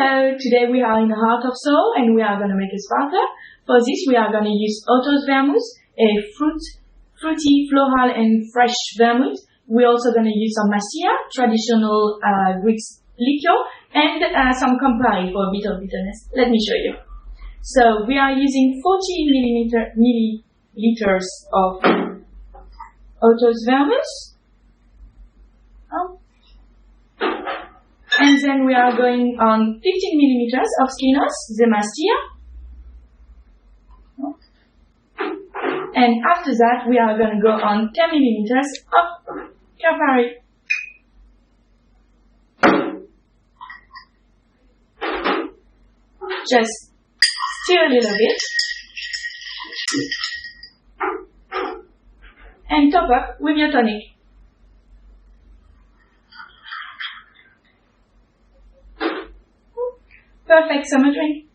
Hello, today we are in the heart of Seoul and we are going to make a starter. For this we are going to use Otto's vermouth, a fruity, floral and fresh vermouth. We're also going to use some Masia, traditional Greek liqueur, and some Campari for a bit of bitterness. Let me show you. So we are using 40 milliliters of Otto's vermouth. And then we are going on 15 milliliters of Skinos, the Masia. And after that, we are going to go on 10 milliliters of Campari. Just stir a little bit. And top up with your tonic. Perfect summer drink.